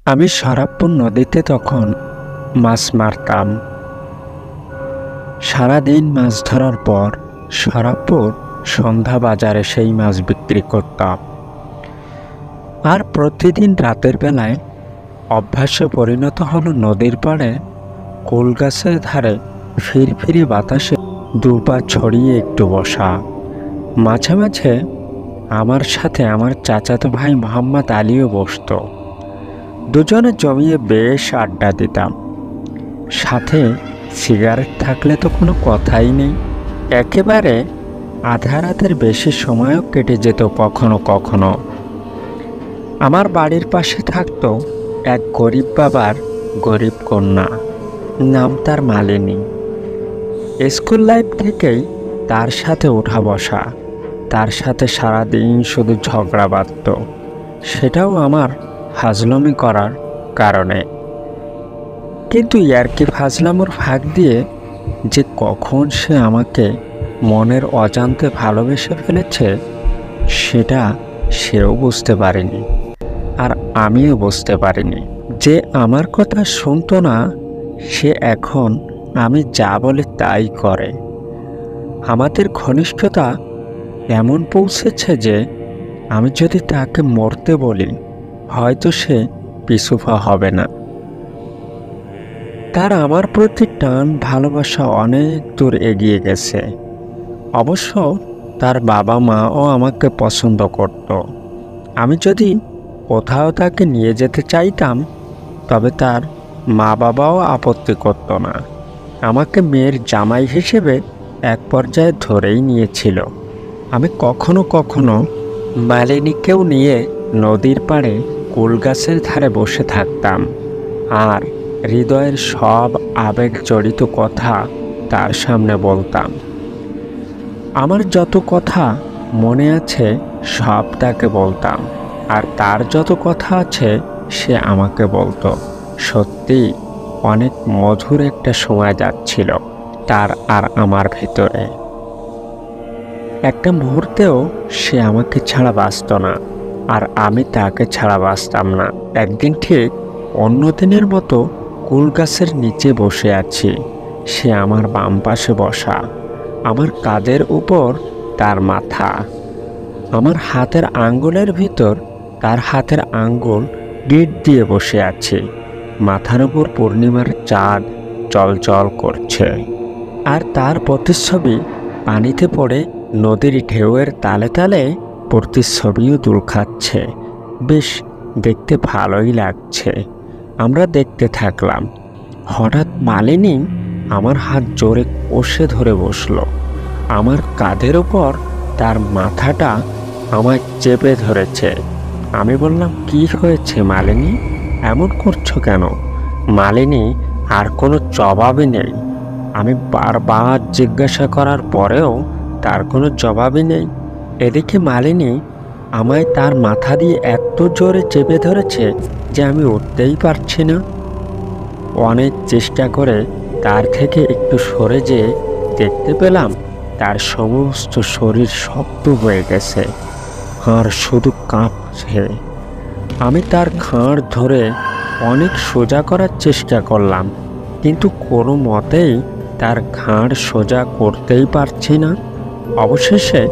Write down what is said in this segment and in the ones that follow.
আমি শরাবপুর নদীতে তখন মাছ মারতাম। সারাদিন মাছ ধরার পর শরাবপুর সন্ধ্যা বাজারে সেই মাছ বিক্রি করতাম। আর প্রতিদিন রাতের বেলায় অভ্যাসে পরিণত হলো নদীর পাড়ে কুল গাছের ধারে ফিরফিরে বাতাসে দুপা ছড়িয়ে একটু বসা। মাঝে মাঝে আমার সাথে আমার চাচাতো ভাই মোহাম্মদ আলীও বসত। দুজনে জমিয়ে বেশ আড্ডা দিতাম। সাথে সিগারেট থাকলে তো কোনো কথাই নেই। একেবারে আধা রাতের বেশি সময়ও কেটে যেত কখনো কখনো। আমার বাড়ির পাশে থাকতো এক গরিব বাবার গরিব কন্যা, নাম তার মালিনী। স্কুল লাইফ থেকেই তার সাথে ওঠা বসা, তার সাথে সারাদিন শুধু ঝগড়া বাঁধত, সেটাও আমার ফাজলামি করার কারণে। কিন্তু ইয়ার্কি ফাজলামোর ফাঁক দিয়ে যে কখন সে আমাকে মনের অজান্তে ভালোবেসে ফেলেছে সেটা সেও বুঝতে পারেনি, আর আমিও বুঝতে পারিনি। যে আমার কথা শুনতো না সে এখন আমি যা বলে তাই করে। আমাদের ঘনিষ্ঠতা এমন পৌঁছেছে যে আমি যদি তাকে মরতে বলি হয়তো সে পিছুপা হবে না। তার আমার প্রতি টান ভালোবাসা অনেক দূর এগিয়ে গেছে। অবশ্য তার বাবা মাও আমাকে পছন্দ করত। আমি যদি কোথাও তাকে নিয়ে যেতে চাইতাম তবে তার মা বাবাও আপত্তি করত না। আমাকে মেয়ের জামাই হিসেবে এক পর্যায়ে ধরেই নিয়েছিল। আমি কখনো কখনো মালিনীকেও নিয়ে নদীর পাড়ে কুল গাছের ধারে বসে থাকতাম আর হৃদয়ের সব আবেগ জড়িত কথা তার সামনে বলতাম। আমার যত কথা মনে আছে সব তাকে বলতাম, আর তার যত কথা আছে সে আমাকে বলতো। সত্যি অনেক মধুর একটা সময় যাচ্ছিল তার আর আমার ভেতরে। একটা মুহূর্তেও সে আমাকে ছাড়া বাঁচত না, আর আমি তাকে ছাড়া বাঁচতাম না। একদিন ঠিক অন্য দিনের মতো কুল গাছের নিচে বসে আছি। সে আমার বাম পাশে বসা, আমার কাঁধের উপর তার মাথা, আমার হাতের আঙ্গুলের ভিতর তার হাতের আঙ্গুল গিট দিয়ে বসে আছে। মাথার উপর পূর্ণিমার চাঁদ চলচল করছে, আর তার প্রতিচ্ছবি পানিতে পড়ে নদীর ঢেউয়ের তালে তালে প্রতিচ্ছবিও দুল খাচ্ছে। বেশ দেখতে ভালোই লাগছে। আমরা দেখতে থাকলাম। হঠাৎ মালিনী আমার হাত জোরে কষে ধরে বসলো। আমার কাঁধের ওপর তার মাথাটা আমায় চেপে ধরেছে। আমি বললাম, কি হয়েছে মালিনী, এমন করছো কেন? মালিনী আর কোনো জবাবই নেই। আমি বারবার জিজ্ঞাসা করার পরেও তার কোনো জবাবই নেই। এদিকে মালিনী আমায় তার মাথা দিয়ে এত জোরে চেপে ধরেছে যে আমি উঠতেই পারছি না। অনেক চেষ্টা করে তার থেকে একটু সরে যেয়ে দেখতে পেলাম তার সমস্ত শরীর শক্ত হয়ে গেছে, আর শুধু কাঁপছে। আমি তার ঘাড় ধরে অনেক সোজা করার চেষ্টা করলাম, কিন্তু কোনো মতেই তার ঘাড় সোজা করতেই পারছি না। অবশেষে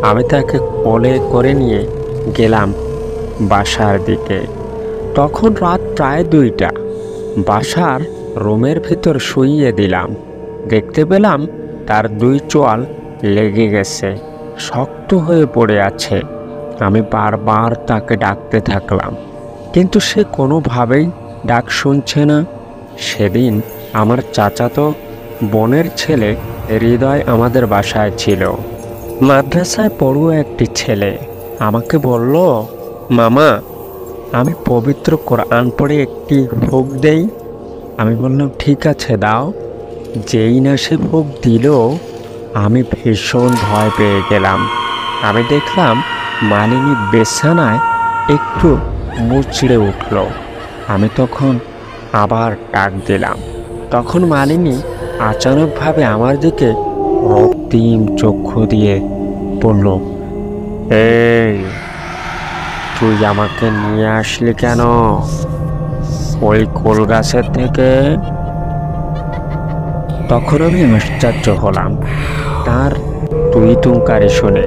আমি তাকে কোলে করে নিয়ে গেলাম বাসার দিকে। তখন রাত প্রায় 2টা। বাসার রুমের ভেতর শুইয়ে দিলাম। দেখতে পেলাম তার 2 চোয়াল লেগে গেছে, শক্ত হয়ে পড়ে আছে। আমি বারবার তাকে ডাকতে থাকলাম, কিন্তু সে কোনোভাবেই ডাক শুনছে না। সেদিন আমার চাচাতো বোনের ছেলে হৃদয় আমাদের বাসায় ছিল। মাদ্রাসায় পড়ুয়া একটি ছেলে। আমাকে বলল, মামা, আমি পবিত্র কোরআন পড়ে একটি ফুঁক দেই। আমি বললাম, ঠিক আছে দাও। যেই না সে ফুঁক দিল আমি ভীষণ ভয় পেয়ে গেলাম। আমি দেখলাম মালিনী বিছানায় একটু মুচড়ে উঠল। আমি তখন আবার ডাক দিলাম। তখন মালিনী আচানকভাবে আমার দিকে রক্তিম চক্ষু দিয়ে বলল, এই তুই আমাকে নিয়ে আসলি কেন? ওই কুল গাছের থেকে। তখন আমি আশ্চর্য হলাম তার তুই তুঙ্কারে শুনে,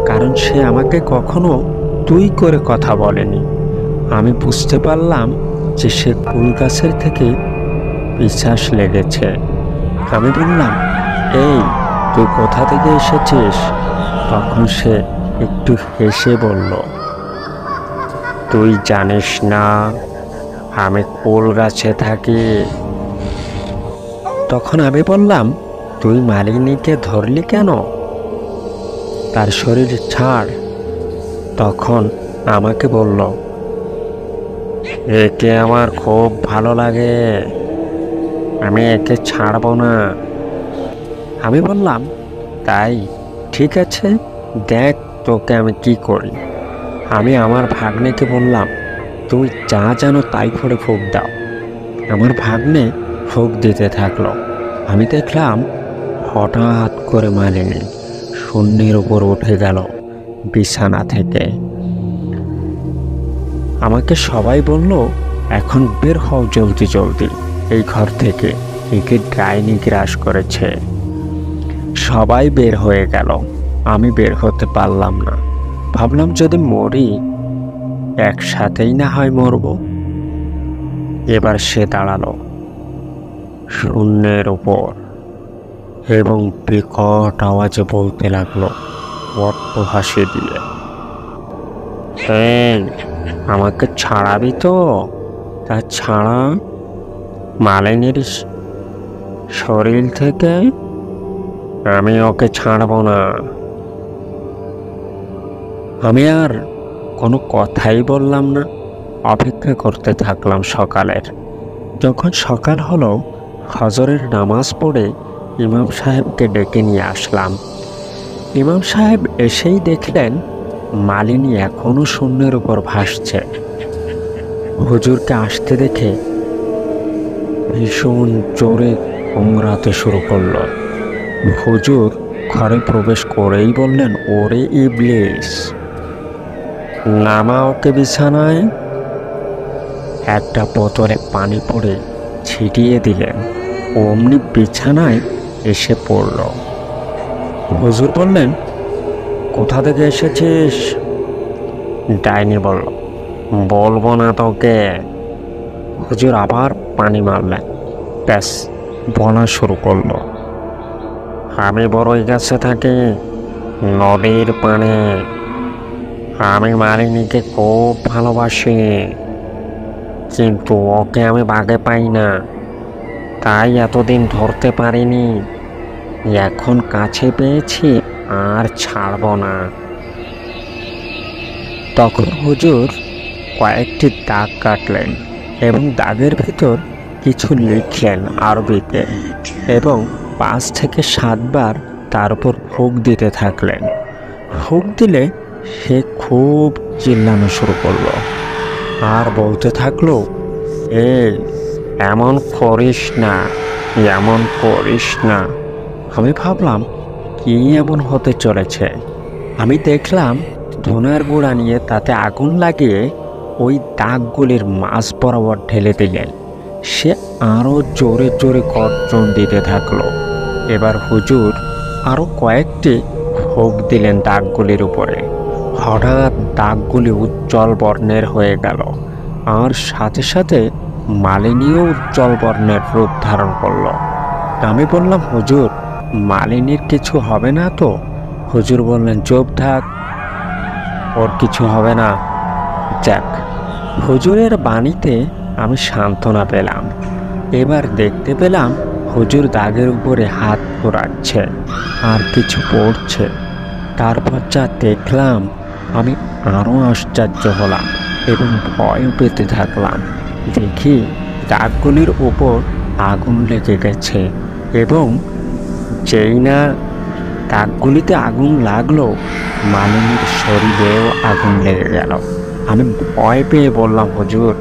কারণ সে আমাকে কখনো তুই করে কথা বলেনি। আমি বুঝতে পারলাম যে সে কুল গাছের থেকে পিশাচ লেগেছে। আমি বললাম, এই তুই কোথা থেকে এসেছিস? তখন সে একটু হেসে বলল, তুই জানিস না আমি কুল গাছে থাকি। তখন আমি বললাম, তুই মালিনীকে ধরলি কেন? তার শরীর ছাড়। তখন আমাকে বলল, একে আমার খুব ভালো লাগে, আমি একে ছাড়বো না। আমি বললাম, তাই ঠিক আছে, দেখ তোকে আমি কি করি। আমি আমার ভাগ্নেকে বললাম, তুমি যা জানো তাই করে ফুঁক দাও। আমার ভাগ্নে ফুঁক দিতে থাকলো। আমি দেখলাম হঠাৎ করে মালিনী শূন্যের উপর উঠে গেল বিছানা থেকে। আমাকে সবাই বলল, এখন বের হও জলদি জলদি এই ঘর থেকে, একে ডাইনি গ্রাস করেছে। সবাই বের হয়ে গেল, আমি বের হতে পারলাম না। ভাবলাম যদি মরি একসাথেই না হয় মরব। এবার সে দাঁড়ালো শূন্যের উপর এবং বিকট আওয়াজে বলতে লাগলো বড্ড হাসি দিয়ে, এই আমাকে ছাড়াবি তো? তা ছাড়া মালিনীর শরীর থেকে। আমি ওকে ছাড়বো না। আমি আর কোনো কথাই বললাম না, অপেক্ষা করতে থাকলাম সকালের। যখন সকাল হলো, ফজরের নামাজ পড়ে ইমাম সাহেবকে ডেকে নিয়ে আসলাম। ইমাম সাহেব এসেই দেখলেন মালিনী এখনো শূন্যের উপর ভাসছে। হুজুরকে আসতে দেখে ভীষণ জোরে কামড়াতে শুরু করলো। হুজুর ঘরে প্রবেশ করেই বললেন, ওরে ইবলিস, নামা ওকে বিছানায়। একটা বোতলে পানি পড়ে ছিটিয়ে দিলেন, অমনি বিছানায় এসে পড়ল। হুজুর বললেন, কোথা থেকে এসেছিস? ডাইনি বলল, বলবো না তোকে। হুজুর আবার পানি মারলেন, ব্যাস বলা শুরু করলো, আমি বড়ই গাছে থাকি, নদীর পানে। আমি মালিনীকে খুব ভালোবাসি, কিন্তু ওকে আমি বাগে পাই না, তাই এতদিন ধরতে পারিনি। এখন কাছে পেয়েছি, আর ছাড়ব না। তখন হুজুর কয়েকটি দাগ কাটলেন এবং দাগের ভিতর কিছু লিখলেন আরবিতে এবং 5 থেকে 7 বার তার উপর ফুঁক দিতে থাকলেন। ফুঁক দিলে সে খুব চিল্লানো শুরু করলো আর বলতে থাকলো, এই এমন করিস না, এমন করিস না। আমি ভাবলাম কি এমন হতে চলেছে। আমি দেখলাম ধনের গুঁড়া নিয়ে তাতে আগুন লাগিয়ে ওই দাগগুলির মাঝ বরাবর ঢেলে দিলেন। সে আরও জোরে জোরে গর্জন দিতে থাকলো। এবার হুজুর আরও কয়েকটি ফুঁক দিলেন দাগগুলির উপরে। হঠাৎ দাগগুলি উজ্জ্বল বর্ণের হয়ে গেল, আর সাথে সাথে মালিনীও উজ্জ্বল বর্ণের রূপ ধারণ করল। আমি বললাম, হুজুর মালিনীর কিছু হবে না তো? হুজুর বললেন, চুপ থাক, ওর কিছু হবে না। যাক, হুজুরের বাণীতে আমি সান্ত্বনা পেলাম। এবার দেখতে পেলাম হুজুর দাগের উপরে হাত ঘোরাচ্ছে আর কিছু পড়ছে। তারপর যা দেখলাম আমি আরও আশ্চর্য হলাম এবং ভয় পেতে থাকলাম। দেখি দাগগুলির উপর আগুন লেগে গেছে এবং যেই না দাগগুলিতে আগুন লাগলো, মালিনীর শরীরেও আগুন লেগে গেল। আমি ভয় পেয়ে বললাম, হুজুর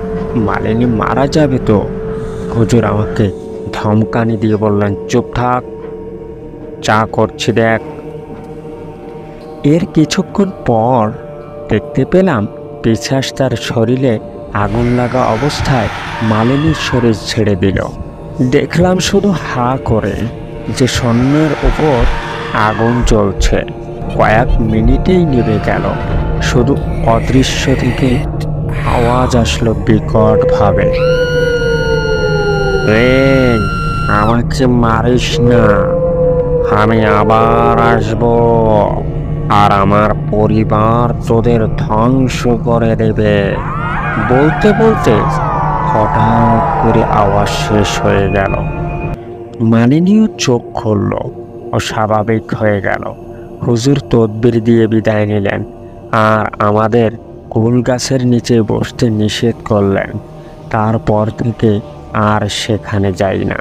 মালিনী মারা যাবে তো? হুজুর আমাকে ধমকানি দিয়ে বললেন, চুপ থাক, যা করছি দেখ। এর কিছুক্ষণ পর দেখতে পেলাম পিশাচ তার শরীরে আগুন লাগা অবস্থায় মালিনীর শরীর ছেড়ে দিল। দেখলাম শুধু হা করে যে শূন্যের উপর আগুন জ্বলছে। কয়েক মিনিটেই নিভে গেল। শুধু অদৃশ্য থেকে আওয়াজ আসলো বিকট ভাবে, আমাকে মারিস না, আমি আবার আসব, আর আমার পরিবার তোদের ধ্বংস করে দেবে। বলতে বলতে হঠাৎ করে আওয়াজ শেষ হয়ে গেল। মালিনীও চোখ খুলল ও স্বাভাবিক হয়ে গেল। হুজুর তদবির দিয়ে বিদায় নিলেন আর আমাদের কুল গাছের নিচে বসতে নিষেধ করলেন। তারপর থেকে আর সেখানে যাই না।